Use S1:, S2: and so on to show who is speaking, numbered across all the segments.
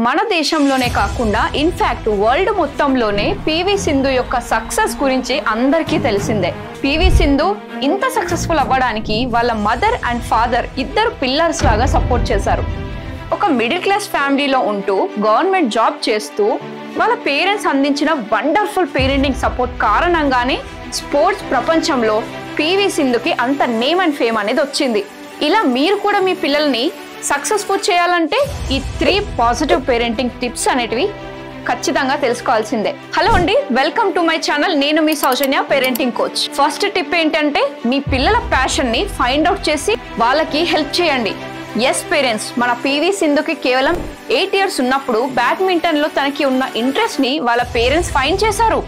S1: మన దేశంలోనే కాకుండా ఇన్ఫాక్ట్ వరల్డ్ మొత్తంలోనే పివి సింధు యొక్క సక్సెస్ గురించి అందరికీ తెలిసిందే. పివి సింధు ఇంత సక్సెస్ఫుల్ అవ్వడానికి వాళ్ళ మదర్ అండ్ ఫాదర్ ఇద్దరు పిల్లర్స్ లాగా సపోర్ట్ చేశారు. ఒక మిడిల్ క్లాస్ ఫ్యామిలీలో ఉంటూ గవర్నమెంట్ జాబ్ చేస్తూ వాళ్ళ పేరెంట్స్ అందించిన వండర్ఫుల్ పేరెంటింగ్ సపోర్ట్ కారణంగానే స్పోర్ట్స్ ప్రపంచంలో పివి సింధుకి అంత నేమ్ అండ్ ఫేమ్ అనేది వచ్చింది. ఇలా మీరు కూడా మీ పిల్లల్ని సక్సెస్ఫుల్ చేయాలంటే ఈ 3 పాజిటివ్ పేరెంటింగ్ టిప్స్ అనేటివి ఖచ్చితంగా తెలుసుకోవాల్సిందే. హలో అండి, వెల్కమ్ టు మై ఛానల్. నేను మీ సౌజన్య, పేరెంటింగ్ కోచ్. ఫస్ట్ టిప్ ఏంటంటే మీ పిల్లల ప్యాషన్ ని ఫైండ్ అవుట్ చేసి వాళ్ళకి హెల్ప్ చేయండి. ఎస్ పేరెంట్స్, మన పివి సింధుకి కేవలం 8 years ఉన్నప్పుడు బ్యాడ్మింటన్ లో తనకి ఉన్న ఇంట్రెస్ట్ ని వాళ్ళ పేరెంట్స్ ఫైండ్ చేశారు.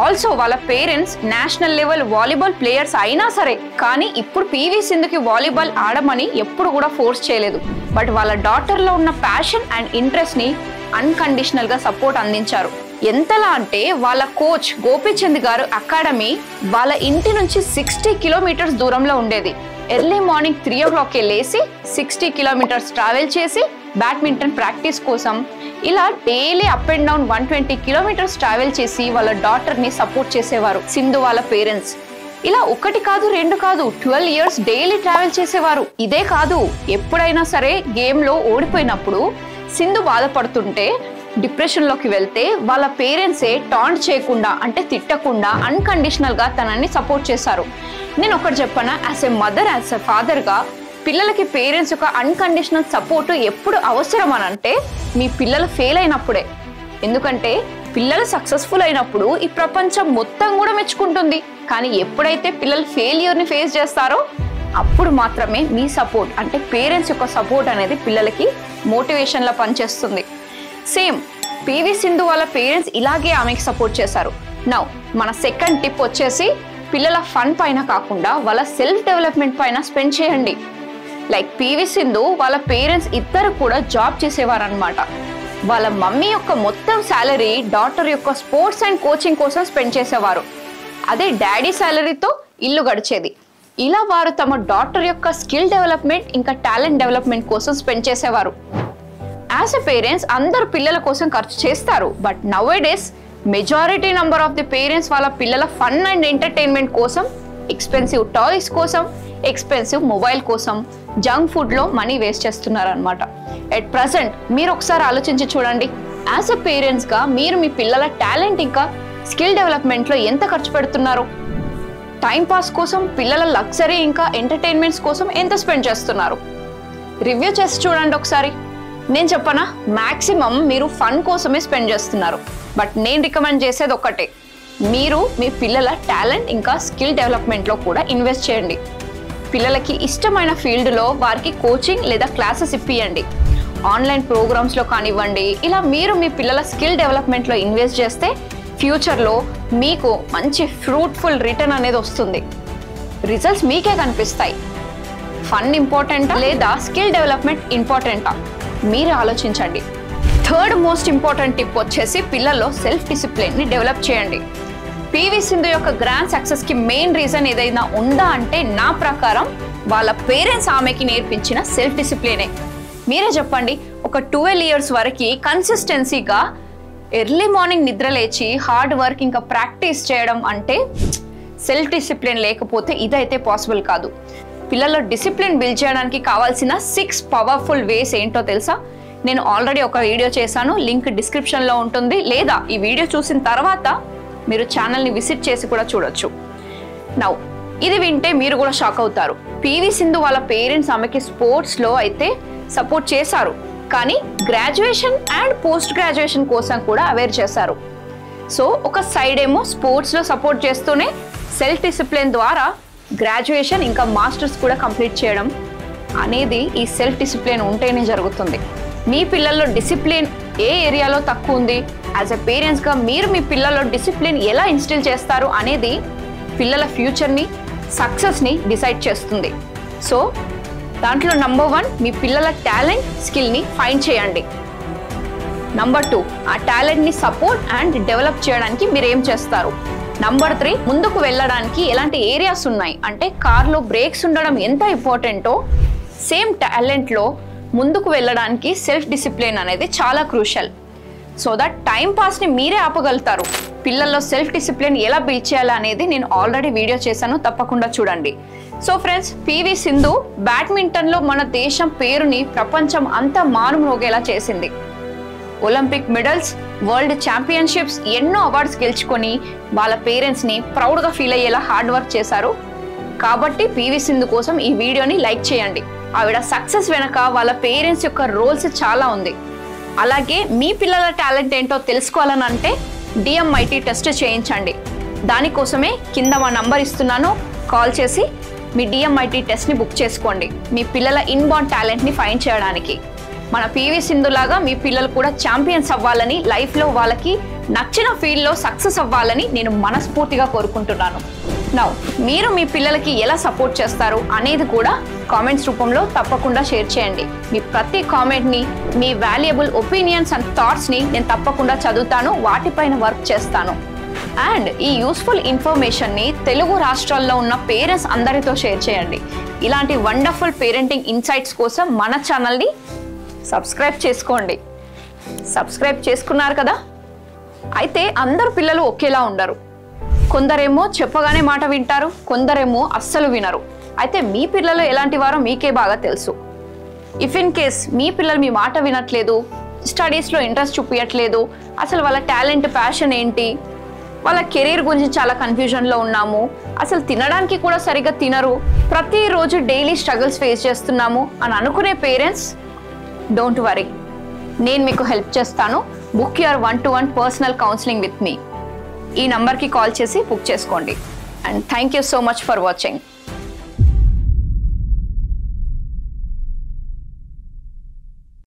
S1: ఆల్సో వాళ్ళ parents national level volleyball players అయినా సరే, కానీ ఇప్పుడు పివి సింధుకి వాలీబాల్ ఆడమని ఎప్పుడు కూడా ఫోర్స్ చేయలేదు. బట్ వాళ్ళ డాటర్ లో ఉన్న ప్యాషన్ అండ్ ఇంట్రెస్ట్ ని అన్కండిషనల్ గా సపోర్ట్ అందించారు. ఎంతలా అంటే వాళ్ళ కోచ్ గోపీచంద్ గారు అకాడమీ వాళ్ళ ఇంటి నుంచి 60 kilometers దూరంలో ఉండేది. ఎర్లీ మార్నింగ్ 3 o'clock లేసి 60 kilometers ట్రావెల్ చేసి బ్యాడ్మింటన్ ప్రాక్టీస్ కోసం ఇలా daily up and down 120 kilometers travel చేసి వాళ్ళ డాటర్ ని సపోర్ట్ చేసేవారు సింధు వాళ్ళ పేరెంట్స్. ఇలా 1 కాదు 2 కాదు 12 years డైలీ ట్రావెల్ చేసేవారు. ఇదే కాదు, ఎప్పుడైనా సరే గేమ్ లో ఓడిపోయినప్పుడు సింధు బాధపడుతుంటే డిప్రెషన్ లోకి వెళ్తే వాళ్ళ పేరెంట్సే టాంట్ చేయకుండా, అంటే తిట్టకుండా అన్కండిషనల్ గా తనని సపోర్ట్ చేశారు. నేను ఒకటి చెప్పనా, as a mother, as a father గా పిల్లలకి పేరెంట్స్ యొక్క అన్కండిషనల్ సపోర్ట్ ఎప్పుడు అవసరం అని అంటే మీ పిల్లలు ఫెయిల్ అయినప్పుడే. ఎందుకంటే పిల్లలు సక్సెస్ఫుల్ అయినప్పుడు ఈ ప్రపంచం మొత్తం కూడా మెచ్చుకుంటుంది. కానీ ఎప్పుడైతే పిల్లలు ఫెయిల్యూర్ని ఫేస్ చేస్తారో అప్పుడు మాత్రమే మీ సపోర్ట్, అంటే పేరెంట్స్ యొక్క సపోర్ట్ అనేది పిల్లలకి మోటివేషన్లా పనిచేస్తుంది. సేమ్ పివి సింధు వాళ్ళ పేరెంట్స్ ఇలాగే ఆమెకి సపోర్ట్ చేశారు. నౌ మన సెకండ్ టిప్ వచ్చేసి పిల్లల ఫన్ పైన కాకుండా వాళ్ళ సెల్ఫ్ డెవలప్మెంట్ పైన స్పెండ్ చేయండి. లైక్ పివి సింధు వాళ్ళ పేరెంట్స్ ఇద్దరు కూడా జాబ్ చేసేవారు అనమాట. వాళ్ళ మమ్మీ యొక్క మొత్తం శాలరీ డాటర్ యొక్క స్పోర్ట్స్ అండ్ కోచింగ్ కోసం స్పెండ్ చేసేవారు. అదే డాడీ శాలరీతో ఇల్లు గడిచేది. ఇలా వారు తమ డాటర్ యొక్క స్కిల్ డెవలప్మెంట్ ఇంకా టాలెంట్ డెవలప్మెంట్ కోసం స్పెండ్ చేసేవారు. యాజ్ ఎ పేరెంట్స్ అందరు పిల్లల కోసం ఖర్చు చేస్తారు. But now A days majority number of the parents వాళ్ళ పిల్లల ఫన్ అండ్ ఎంటర్టైన్మెంట్ కోసం, ఎక్స్పెన్సివ్ టాయ్స్ కోసం, ఎక్స్పెన్సివ్ మొబైల్ కోసం, జంక్ ఫుడ్ లో మనీ వేస్ట్ చేస్తున్నారు అనమాట. ఎట్ ప్రజెంట్ మీరు ఒకసారి ఆలోచించి చూడండి, యాజ్ ఎ పేరెంట్స్ గా మీరు మీ పిల్లల టాలెంట్ ఇంకా స్కిల్ డెవలప్మెంట్ లో ఎంత ఖర్చు పెడుతున్నారు? టైం పాస్ కోసం, పిల్లల లగ్జరీ ఇంకా ఎంటర్టైన్మెంట్స్ కోసం ఎంత స్పెండ్ చేస్తున్నారు? రివ్యూ చేసి చూడండి ఒకసారి. నేను చెప్పనా, మాక్సిమం మీరు ఫన్ కోసమే స్పెండ్ చేస్తున్నారు. బట్ నేను రికమెండ్ చేసేది ఒకటే, మీరు మీ పిల్లల టాలెంట్ ఇంకా స్కిల్ డెవలప్మెంట్లో కూడా ఇన్వెస్ట్ చేయండి. పిల్లలకి ఇష్టమైన ఫీల్డ్లో వారికి కోచింగ్ లేదా క్లాసెస్ ఇప్పియండి. ఆన్లైన్ ప్రోగ్రామ్స్లో కానివ్వండి. ఇలా మీరు మీ పిల్లల స్కిల్ డెవలప్మెంట్లో ఇన్వెస్ట్ చేస్తే ఫ్యూచర్లో మీకు మంచి ఫ్రూట్ఫుల్ రిటర్న్ అనేది వస్తుంది. రిజల్ట్స్ మీకే కనిపిస్తాయి. ఫన్ ఇంపార్టెంటా లేదా స్కిల్ డెవలప్మెంట్ ఇంపార్టెంటా? మీరు ఆలోచించండి. థర్డ్ మోస్ట్ ఇంపార్టెంట్ టిప్ వచ్చేసి పిల్లల్లో సెల్ఫ్ డిసిప్లిన్ని డెవలప్ చేయండి. పివి సింధు యొక్క గ్రాండ్ సక్సెస్కి మెయిన్ రీజన్ ఏదైనా ఉందా అంటే నా ప్రకారం వాళ్ళ పేరెంట్స్ ఆమెకి నేర్పించిన సెల్ఫ్ డిసిప్లినే. మీరే చెప్పండి, ఒక 12 years వరకు కన్సిస్టెన్సీగా ఎర్లీ మార్నింగ్ నిద్ర లేచి హార్డ్ వర్క్ ఇంకా ప్రాక్టీస్ చేయడం అంటే సెల్ఫ్ డిసిప్లిన్ లేకపోతే ఇదైతే పాసిబుల్ కాదు. పిల్లల్లో డిసిప్లిన్ బిల్డ్ చేయడానికి కావాల్సిన 6 పవర్ఫుల్ వేస్ ఏంటో తెలుసా? నేను ఆల్రెడీ ఒక వీడియో చేశాను, లింక్ డిస్క్రిప్షన్లో ఉంటుంది. లేదా ఈ వీడియో చూసిన తర్వాత మీరు ఛానల్ని విజిట్ చేసి కూడా చూడొచ్చు. నౌ ఇది వింటే మీరు కూడా షాక్ అవుతారు. పివి సింధు వాళ్ళ పేరెంట్స్ ఆమెకి స్పోర్ట్స్లో అయితే సపోర్ట్ చేశారు, కానీ గ్రాడ్యుయేషన్ అండ్ పోస్ట్ గ్రాడ్యుయేషన్ కోసం కూడా అవేర్ చేశారు. సో ఒక సైడ్ ఏమో స్పోర్ట్స్లో సపోర్ట్ చేస్తూనే సెల్ఫ్ డిసిప్లిన్ ద్వారా గ్రాడ్యుయేషన్ ఇంకా మాస్టర్స్ కూడా కంప్లీట్ చేయడం అనేది ఈ సెల్ఫ్ డిసిప్లిన్ ఉంటేనే జరుగుతుంది. మీ పిల్లల్లో డిసిప్లిన్ ఏ ఏరియాలో తక్కువ ఉంది, యాజ్ ఎ పేరెంట్స్గా మీరు మీ పిల్లల్లో డిసిప్లిన్ ఎలా ఇన్స్టిల్ చేస్తారు అనేది పిల్లల ఫ్యూచర్ని, సక్సెస్ని డిసైడ్ చేస్తుంది. సో దాంట్లో నంబర్ 1 మీ పిల్లల టాలెంట్, స్కిల్ని ఫైండ్ చేయండి. నంబర్ 2 ఆ టాలెంట్ని సపోర్ట్ అండ్ డెవలప్ చేయడానికి మీరు ఏం చేస్తారు? నంబర్ 3 ముందుకు వెళ్ళడానికి ఎలాంటి ఏరియాస్ ఉన్నాయి, అంటే కార్లో బ్రేక్స్ ఉండడం ఎంత ఇంపార్టెంటో సేమ్ టాలెంట్లో ముందుకు వెళ్ళడానికి సెల్ఫ్ డిసిప్లిన్ అనేది చాలా క్రూషియల్. సో దట్ టైం పాస్ని మీరే ఆపగలుగుతారు. పిల్లల్లో సెల్ఫ్ డిసిప్లిన్ ఎలా బిల్డ్ చేయాలి అనేది నేను ఆల్రెడీ వీడియో చేశాను, తప్పకుండా చూడండి. సో ఫ్రెండ్స్, పివి సింధు బ్యాడ్మింటన్లో మన దేశం పేరుని ప్రపంచం అంతా మారుమ్రోగేలా చేసింది. ఒలింపిక్ మెడల్స్, వరల్డ్ ఛాంపియన్షిప్స్, ఎన్నో అవార్డ్స్ గెలుచుకొని వాళ్ళ పేరెంట్స్ని ప్రౌడ్గా ఫీల్ అయ్యేలా హార్డ్ వర్క్ చేశారు. కాబట్టి పివి సింధు కోసం ఈ వీడియోని లైక్ చేయండి. ఆవిడ సక్సెస్ వెనక వాళ్ళ పేరెంట్స్ యొక్క రోల్స్ చాలా ఉంది. అలాగే మీ పిల్లల టాలెంట్ ఏంటో తెలుసుకోవాలని అంటే DMIT టెస్ట్ చేయించండి. దానికోసమే కింద మా నంబర్ ఇస్తున్నాను, కాల్ చేసి మీ DMIT టెస్ట్ని బుక్ చేసుకోండి, మీ పిల్లల ఇన్బార్న్ టాలెంట్ని ఫైండ్ చేయడానికి. మన పివి సింధు లాగా మీ పిల్లలు కూడా ఛాంపియన్స్ అవ్వాలని, లైఫ్లో వాళ్ళకి నచ్చిన ఫీల్డ్లో సక్సెస్ అవ్వాలని నేను మనస్ఫూర్తిగా కోరుకుంటున్నాను. నౌ మీరు మీ పిల్లలకి ఎలా సపోర్ట్ చేస్తారు అనేది కూడా కామెంట్స్ రూపంలో తప్పకుండా షేర్ చేయండి. మీ ప్రతి కామెంట్ని, మీ వాల్యుబుల్ ఒపీనియన్స్ అండ్ థాట్స్ని నేను తప్పకుండా చదువుతాను, వాటిపైన వర్క్ చేస్తాను. అండ్ ఈ యూస్ఫుల్ ఇన్ఫర్మేషన్ని తెలుగు రాష్ట్రాల్లో ఉన్న పేరెంట్స్ అందరితో షేర్ చేయండి. ఇలాంటి వండర్ఫుల్ పేరెంటింగ్ ఇన్సైట్స్ కోసం మన ఛానల్ని సబ్స్క్రైబ్ చేసుకోండి. సబ్స్క్రైబ్ చేసుకున్నారు కదా? అయితే అందరు పిల్లలు ఒకేలా ఉండరు. కొందరేమో చెప్పగానే మాట వింటారు, కొందరేమో అస్సలు వినరు. అయితే మీ పిల్లలు ఎలాంటి వారో మీకే బాగా తెలుసు. ఇఫ్ ఇన్ కేస్ మీ పిల్లలు మీ మాట వినట్లేదు, స్టడీస్లో ఇంట్రెస్ట్ చూపించట్లేదు, అసలు వాళ్ళ టాలెంట్, ప్యాషన్ ఏంటి, వాళ్ళ కెరీర్ గురించి చాలా కన్ఫ్యూజన్లో ఉన్నాము, అసలు తినడానికి కూడా సరిగ్గా తినరు, ప్రతిరోజు డైలీ స్ట్రగుల్స్ ఫేస్ చేస్తున్నాము అని అనుకునే పేరెంట్స్, డోంట్ వరీ, నేను మీకు హెల్ప్ చేస్తాను. Book your 1-to-1 personal counselling with me. ఈ నంబర్కి కాల్ చేసి బుక్ చేసుకోండి. And thank you so much for watching.